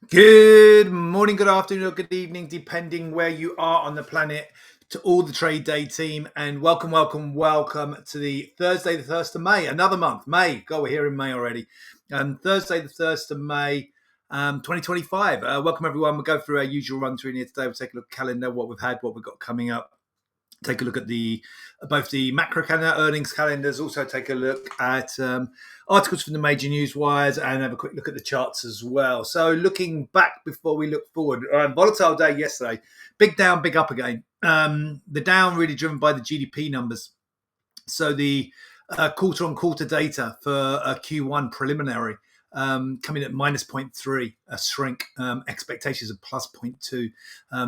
Good morning, good afternoon, or good evening, depending where you are on the planet, to all the Trade Day team. And welcome, welcome, welcome to the Thursday, the 1st of May, another month. May. God, we're here in May already. Thursday, the 1st of May, 2025. Welcome, everyone. We'll go through our usual run through here today. We'll take a look at the calendar, what we've had, what we've got coming up. Take a look at both the macro calendar, earnings calendars. Also, take a look at articles from the major news wires and have a quick look at the charts as well. So, looking back before we look forward, volatile day yesterday. Big down, big up again. The down really driven by the GDP numbers. So the quarter-on-quarter data for Q1 preliminary coming at minus 0.3, a shrink. Expectations of plus 0.2.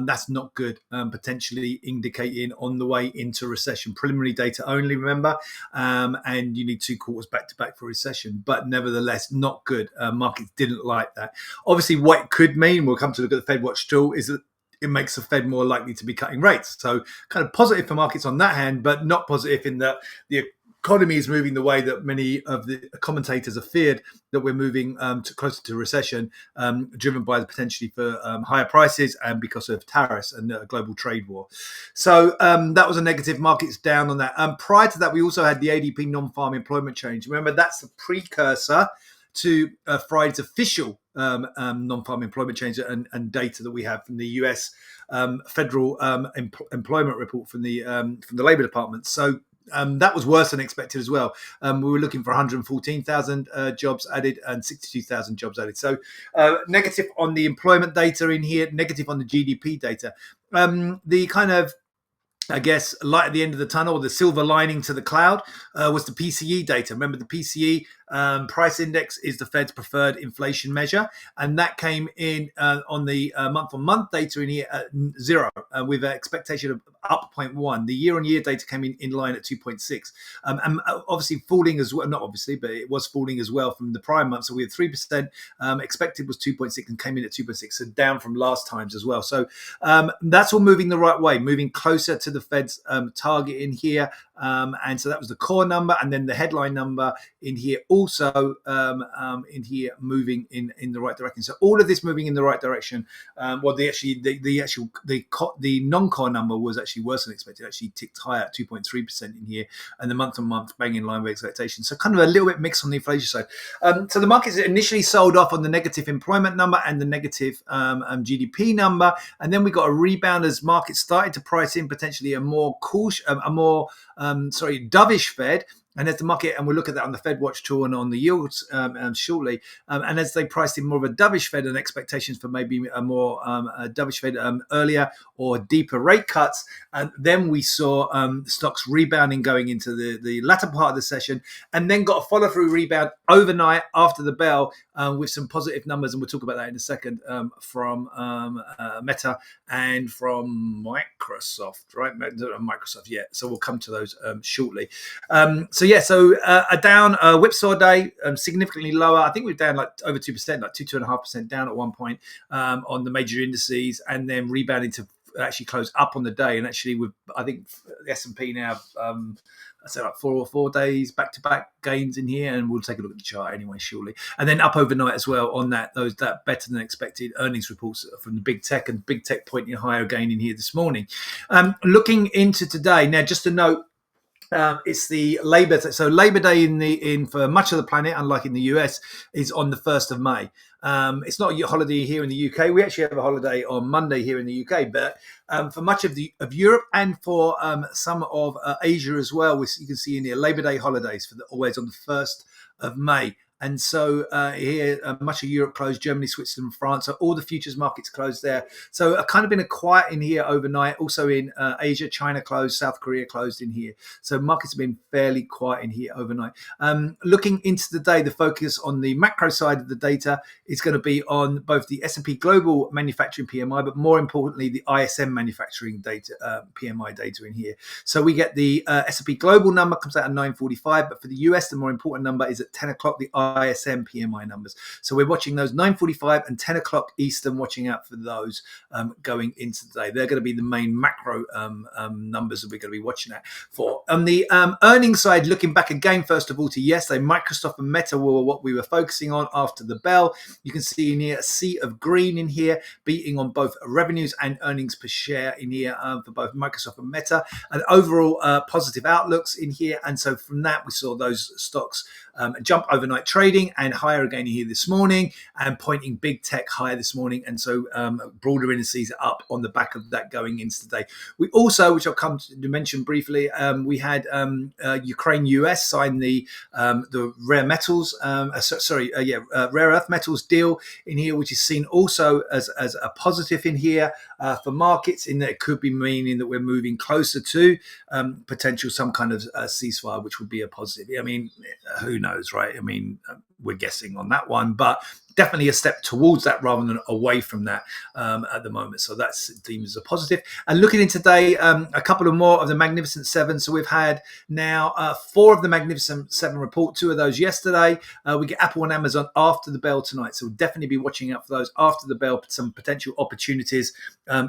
That's not good, potentially indicating on the way into recession. Preliminary data only, remember, and you need 2 quarters back-to-back for recession. But nevertheless, not good. Markets didn't like that. Obviously, what it could mean, we'll come to look at the FedWatch tool, is that it makes the Fed more likely to be cutting rates. So kind of positive for markets on that hand, but not positive in that the economy is moving the way that many of the commentators have feared, that we're moving closer to recession, driven by the potentially for higher prices and because of tariffs and a global trade war. So that was a negative. Markets down on that. Prior to that, we also had the ADP non-farm employment change. Remember, that's the precursor to Friday's official non-farm employment change and data that we have from the US federal employment report from the Labor Department. So that was worse than expected as well. We were looking for 114,000 jobs added and 62,000 jobs added. So negative on the employment data in here, negative on the GDP data. The kind of light at the end of the tunnel, the silver lining to the cloud, was the PCE data. Remember, the PCE price index is the Fed's preferred inflation measure, and that came in on the month-on-month data in here at 0, with an expectation of up 0.1. The year-on-year data came in line at 2.6, and obviously falling as well. Not obviously, but it was falling as well from the prior month. So we had 3%. Expected was 2.6 and came in at 2.6, so down from last times as well. So that's all moving the right way, moving closer to the Fed's target in here. And so that was the core number, and then the headline number in here also in here moving in the right direction. So all of this moving in the right direction. Well, the non-core number was actually worse than expected. Actually ticked higher at 2.3% in here, and the month-on-month bang in line with expectations. So kind of a little bit mixed on the inflation side. So the markets initially sold off on the negative employment number and the negative GDP number, and then we got a rebound as markets started to price in potentially a more cautious, dovish Fed. And as the market, and we'll look at that on the FedWatch tool and on the yields shortly, and as they priced in more of a dovish Fed and expectations for maybe a more dovish Fed earlier or deeper rate cuts, and then we saw stocks rebounding going into the latter part of the session, and then got a follow-through rebound overnight after the bell with some positive numbers, and we'll talk about that in a second, from Meta and from Microsoft, right? Microsoft, yeah. So we'll come to those shortly. So a down whipsaw day, significantly lower. I think we're down like over 2%, like 2.5% down at one point on the major indices, and then rebounding to actually close up on the day. And actually, I think the S&P now, I say like 4 days back-to-back gains in here, and we'll take a look at the chart anyway shortly. And then up overnight as well on that better than expected earnings reports from the big tech, and big tech pointing higher again in here this morning. Looking into today now, just a note. It's the Labor Day. So Labor Day in for much of the planet, unlike in the US, is on the 1st of May. It's not a holiday here in the UK. We actually have a holiday on Monday here in the UK, but for much of Europe and for some of Asia as well, you can see in here Labor Day holidays always on the 1st of May. And so here, much of Europe closed, Germany, Switzerland, France. So all the futures markets closed there. So kind of been a quiet in here overnight. Also in Asia, China closed, South Korea closed in here. So markets have been fairly quiet in here overnight. Looking into the day, the focus on the macro side of the data is going to be on both the S&P Global Manufacturing PMI, but more importantly, the ISM Manufacturing data, PMI data in here. So we get the S&P Global number comes out at 9:45, but for the US, the more important number is at 10 o'clock, the ISM PMI numbers. So we're watching those 9:45 and 10 o'clock Eastern, watching out for those going into today. They're going to be the main macro numbers that we're going to be watching out for. On the earnings side, looking back again, first of all, to yesterday, Microsoft and Meta were what we were focusing on after the bell. You can see in here a sea of green in here, beating on both revenues and earnings per share in here for both Microsoft and Meta, and overall positive outlooks in here. And so from that, we saw those stocks jump overnight trading and higher again here this morning, and pointing big tech higher this morning. And so broader indices are up on the back of that going into today. We also, which I'll come to mention briefly, we had Ukraine US sign the rare metals, rare earth metals deal in here, which is seen also as a positive in here for markets, in that it could be meaning that we're moving closer to potential some kind of ceasefire, which would be a positive. I mean, who knows, right? I mean, we're guessing on that one, but definitely a step towards that rather than away from that at the moment. So that's deemed as a positive. And looking in today, a couple of more of the Magnificent Seven. So we've had now 4 of the Magnificent Seven report, 2 of those yesterday. We get Apple and Amazon after the bell tonight. So we'll definitely be watching out for those after the bell, some potential opportunities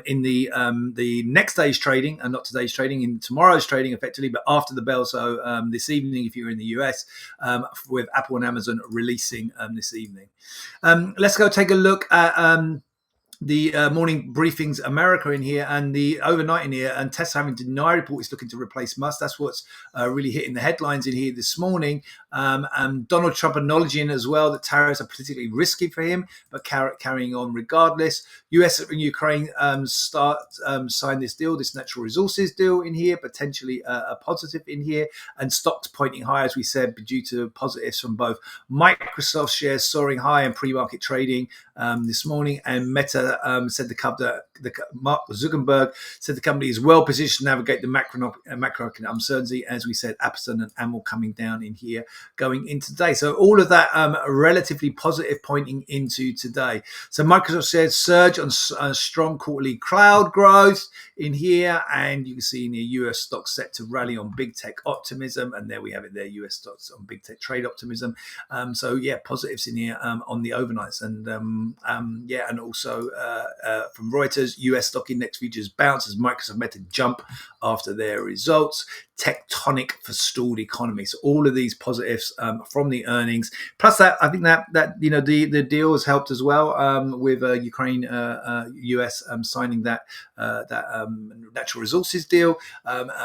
in the next day's trading, and not today's trading, in tomorrow's trading effectively, but after the bell. So this evening, if you're in the US, with Apple and Amazon releasing this evening. Let's go take a look at the morning briefings America in here, and the overnight in here, and Tesla having to deny report is looking to replace Musk. That's what's really hitting the headlines in here this morning. And Donald Trump acknowledging as well that tariffs are particularly risky for him, but carrying on regardless. US and Ukraine sign this deal, this natural resources deal in here, potentially a positive in here, and stocks pointing high, as we said, due to positives from both Microsoft shares soaring high and pre-market trading this morning, and Meta said Mark Zuckerberg said the company is well positioned to navigate the macroeconomic uncertainty. As we said, Amazon and Amwell coming down in here going into today. So all of that relatively positive pointing into today. So Microsoft shares surge on strong quarterly cloud growth in here, and you can see in the US stocks set to rally on big tech optimism, and there we have it there, US stocks on big tech trade optimism. So yeah, positives in here on the overnights, and and also from Reuters, US stock index futures bounce as Microsoft Meta jump after their results. Tectonic for stalled economy. So all of these positives from the earnings, plus that I think that the deal has helped as well with Ukraine US signing that natural resources deal,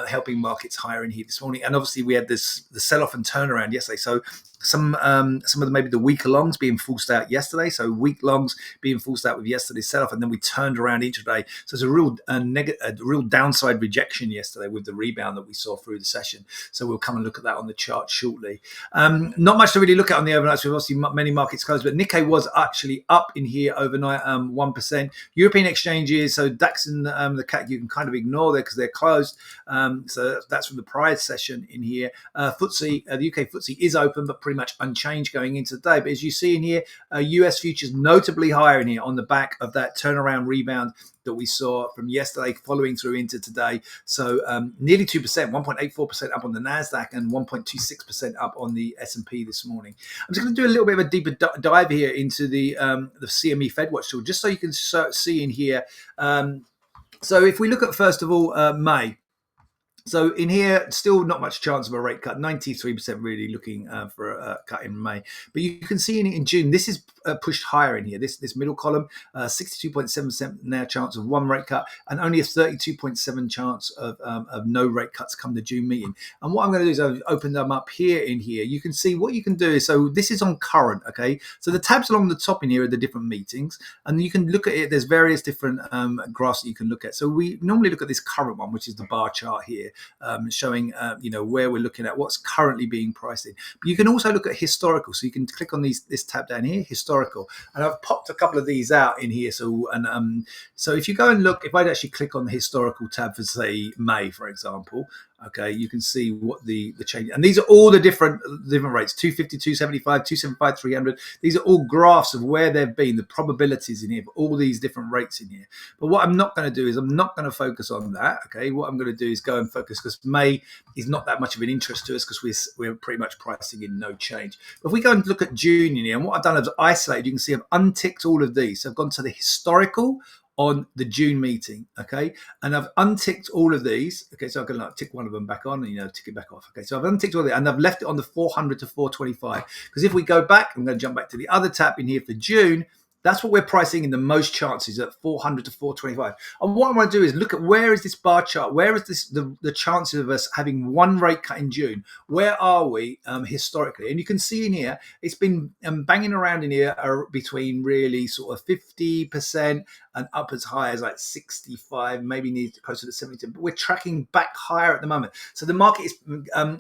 helping markets higher in here this morning. And obviously we had the sell-off and turnaround yesterday. So some of maybe the weaker longs being forced out yesterday. So weak longs being forced out with yesterday's sell-off, and then we turned around intraday. So it's a real downside rejection yesterday with the rebound that we saw through the session. So we'll come and look at that on the chart shortly. Not much to really look at on the overnights. We've obviously many markets closed, but Nikkei was actually up in here overnight, 1%. European exchanges, so DAX and the CAC, you can kind of ignore there because they're closed. So that's from the prior session in here. FTSE, the UK FTSE is open, but pretty much unchanged going into today. But as you see in here, US futures notably higher in here on the back of that turnaround rebound that we saw from yesterday following through into today. So nearly 2%, 1.84% up on the NASDAQ and 1.26% up on the S&P this morning. I'm just going to do a little bit of a deeper dive here into the CME FedWatch tool, just so you can see in here. So if we look at, first of all, May. So in here, still not much chance of a rate cut. 93% really looking for a cut in May. But you can see in June, this is pushed higher in here. This middle column, 62.7% now chance of one rate cut, and only a 32.7% chance of no rate cuts come the June meeting. And what I'm going to do is I've opened them up here in here. You can see what you can do is, so this is on current, okay? So the tabs along the top in here are the different meetings, and you can look at it. There's various different graphs that you can look at. So we normally look at this current one, which is the bar chart here. Showing where we're looking at what's currently being priced in. But you can also look at historical. So you can click on this tab down here, historical, and I've popped a couple of these out in here. So so if you go and look, if I'd actually click on the historical tab for say May, for example, Okay, you can see what the change, and these are all the different rates: 250, 275, 275, 300. These are all graphs of where they've been, the probabilities in here, for all these different rates in here. But what I'm not going to do is I'm not going to focus on that. Okay, what I'm going to do is go and focus, because May is not that much of an interest to us, because we're pretty much pricing in no change. But if we go and look at June in here, and what I've done is isolated, you can see I've unticked all of these. So I've gone to the historical on the June meeting, okay, and I've unticked all of these, okay, so I can tick one of them back on and tick it back off, okay, so I've unticked all of it and I've left it on the 400 to 425, because if we go back, I'm going to jump back to the other tab in here for June. That's what we're pricing in the most chances, at 400 to 425. And what I want to do is look at, where is this bar chart? Where is this the chances of us having one rate cut in June? Where are we historically? And you can see in here, it's been banging around in here between really sort of 50% and up as high as like 65, maybe need closer to 72. But we're tracking back higher at the moment. So the market is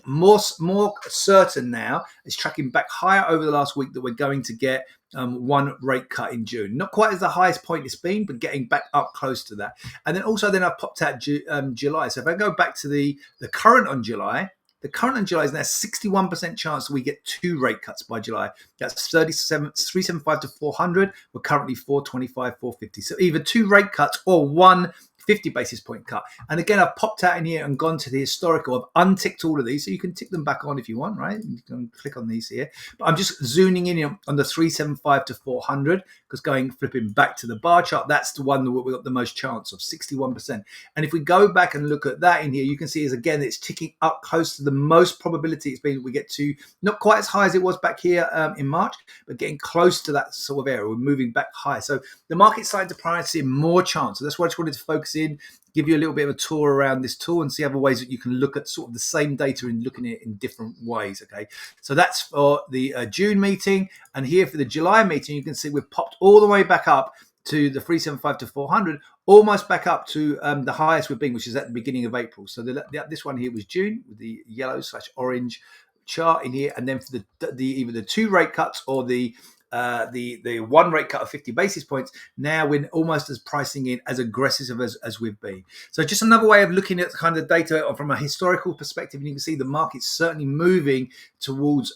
more certain now. It's tracking back higher over the last week that we're going to get one rate cut in June. Not quite as the highest point it's been, but getting back up close to that. And then also I've popped out July. So if I go back to the current on July, the current on July is now 61% chance we get two rate cuts by July. That's 375 to 400. We're currently 425, 450. So either two rate cuts or one 50 basis point cut. And again, I've popped out in here and gone to the historical. I've unticked all of these, so you can tick them back on if you want, right? You can click on these here. But I'm just zooming in on the 375 to 400, because flipping back to the bar chart, that's the one that we've got the most chance of, 61%. And if we go back and look at that in here, you can see again, it's ticking up close to the most probability it's been. We get to not quite as high as it was back here in March, but getting close to that sort of area. We're moving back high. So the market's starting to price in more chance. So that's why I just wanted to focus in, give you a little bit of a tour around this tool and see other ways that you can look at sort of the same data and looking at it in different ways. Okay, so that's for the June meeting, and here for the July meeting, you can see we've popped all the way back up to the 375 to 400, almost back up to the highest we've been, which is at the beginning of April. So this one here was June with the yellow/orange chart in here, and then for the either the two rate cuts or the one rate cut of 50 basis points, now we're almost as pricing in as aggressive as we've been. So just another way of looking at kind of data from a historical perspective, and you can see the market's certainly moving towards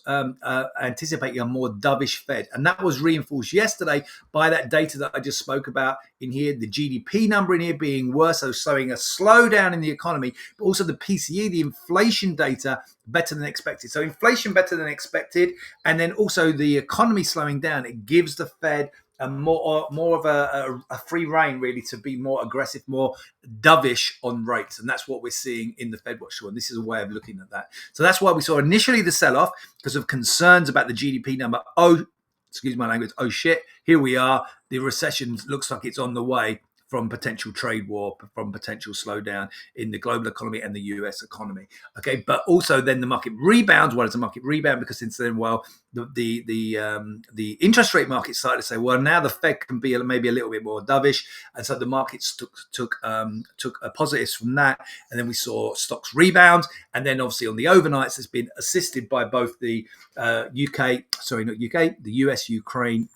anticipating a more dovish Fed, and that was reinforced yesterday by that data that I just spoke about in here, the GDP number in here being worse, so showing a slowdown in the economy, but also the PCE, the inflation data, better than expected. So inflation better than expected, and then also the economy slowing down. It gives the Fed more of a free rein, really, to be more aggressive, more dovish on rates, and that's what we're seeing in the Fed Watch tool. And this is a way of looking at that. So that's why we saw initially the sell-off, because of concerns about the GDP number. Oh, excuse my language. Oh shit! Here we are. The recession looks like it's on the way, from potential trade war, from potential slowdown in the global economy and the US economy. Okay, but also then the market rebounds. Why does the market rebound? Because since then, well, the interest rate market started to say, well, now the Fed can be maybe a little bit more dovish, and so the markets took a positives from that, and then we saw stocks rebound, and then obviously on the overnights, it's been assisted by both the the US Ukraine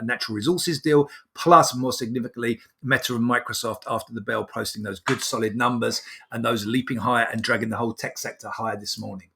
natural resources deal, plus more significantly Meta and Microsoft after the bell posting those good solid numbers and those leaping higher and dragging the whole tech sector higher this morning.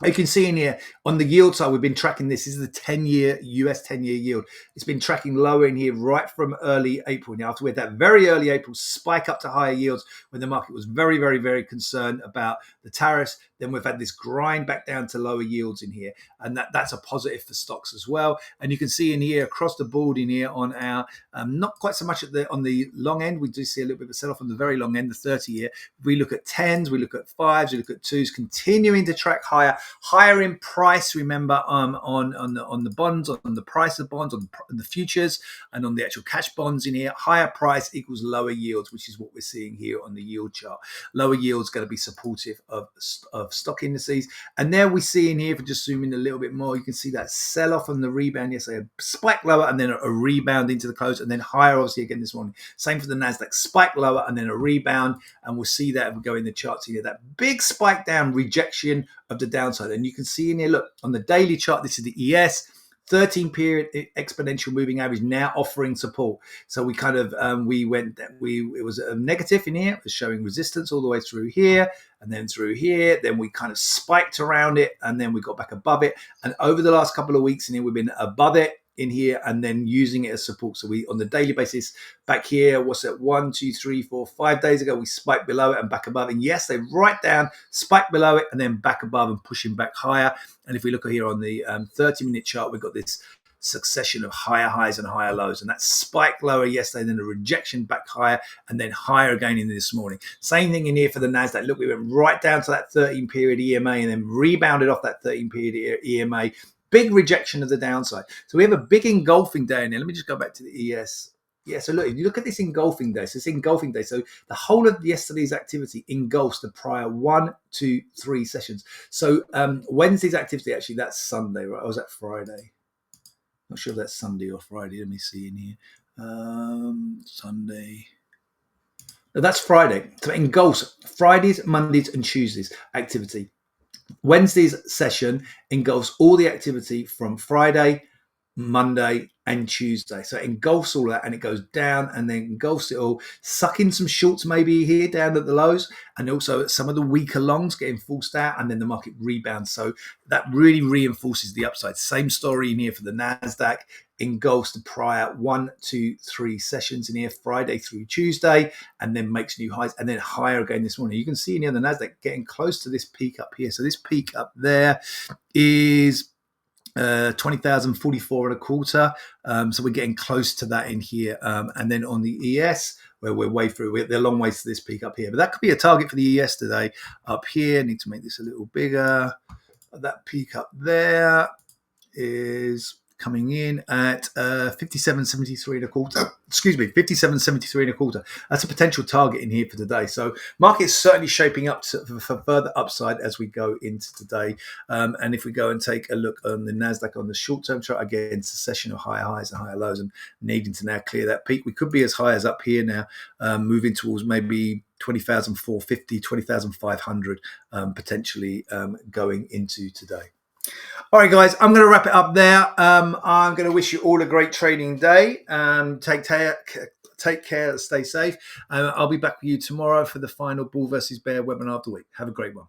You can see in here on the yield side, we've been tracking this. This is the 10-year US 10-year yield. It's been tracking lower in here right from early April. Now, after we had that very early April spike up to higher yields when the market was very, very, very concerned about the tariffs, then we've had this grind back down to lower yields in here, and that's a positive for stocks as well. And you can see in here across the board in here on our not quite so much on the long end, we do see a little bit of a sell off on the very long end, the 30-year. We look at 10s, we look at 5s, we look at 2s, continuing to track higher in price. Remember, on the bonds, on the price of bonds, on the futures, and on the actual cash bonds in here, higher price equals lower yields, which is what we're seeing here on the yield chart. Lower yields going to be supportive of stock indices. And there we see in here, if we just zoom in a little bit more, you can see that sell off on the rebound yesterday, a spike lower and then a rebound into the close, and then higher obviously again this morning. Same for the Nasdaq, spike lower and then a rebound, and we'll see that if we go in the charts here, that big spike down, rejection of the downside. And you can see in here, look, on the daily chart, this is the ES, 13 period exponential moving average now offering support. So we kind of it was a negative in here. It was showing resistance all the way through here and then through here. Then we kind of spiked around it and then we got back above it. And over the last couple of weeks in here, we've been above it in here and then using it as support. So we on the daily basis back here, what's it, 1, 2, 3, 4, 5 days ago, we spiked below it and back above. And yes, they right down, spiked below it and then back above and pushing back higher. And if we look here on the 30-minute chart, we've got this succession of higher highs and higher lows, and that spiked lower yesterday, then a rejection back higher, and then higher again in this morning. Same thing in here for the Nasdaq. Look, we went right down to that 13-period EMA and then rebounded off that 13-period EMA. Big rejection of the downside. So we have a big engulfing day in there. Let me just go back to the ES. Yeah, so look, if you look at this engulfing day, so it's engulfing day. So the whole of yesterday's activity engulfs the prior 1, 2, 3 sessions. So Wednesday's activity, actually, that's Sunday, right? Or was that Friday? Not sure if that's Sunday or Friday. Let me see in here. Sunday. No, that's Friday. So it engulfs Fridays, Mondays, and Tuesdays activity. Wednesday's session engulfs all the activity from Friday, Monday, and Tuesday. So it engulfs all that and it goes down and then engulfs it all, sucking some shorts maybe here down at the lows, and also some of the weaker longs getting forced out, and then the market rebounds. So that really reinforces the upside. Same story in here for the Nasdaq. Engulfs the prior 1, 2, 3 sessions in here, Friday through Tuesday, and then makes new highs and then higher again this morning. You can see in here the Nasdaq getting close to this peak up here. So this peak up there is 20,044 and a quarter. So we're getting close to that in here. And then on the ES, where we're way through, they're a long ways to this peak up here. But that could be a target for the ES today up here. Need to make this a little bigger. That peak up there is coming in at 57.73 and a quarter. Excuse me, 57.73 and a quarter. That's a potential target in here for today. So market's certainly shaping up for further upside as we go into today. And if we go and take a look on the Nasdaq on the short-term chart, again, it's a session of higher highs and higher lows and needing to now clear that peak. We could be as high as up here now, moving towards maybe 20,450, 20,500 potentially going into today. All right, guys, I'm going to wrap it up there. I'm going to wish you all a great trading day. Take care, stay safe. I'll be back with you tomorrow for the final Bull versus Bear webinar of the week. Have a great one.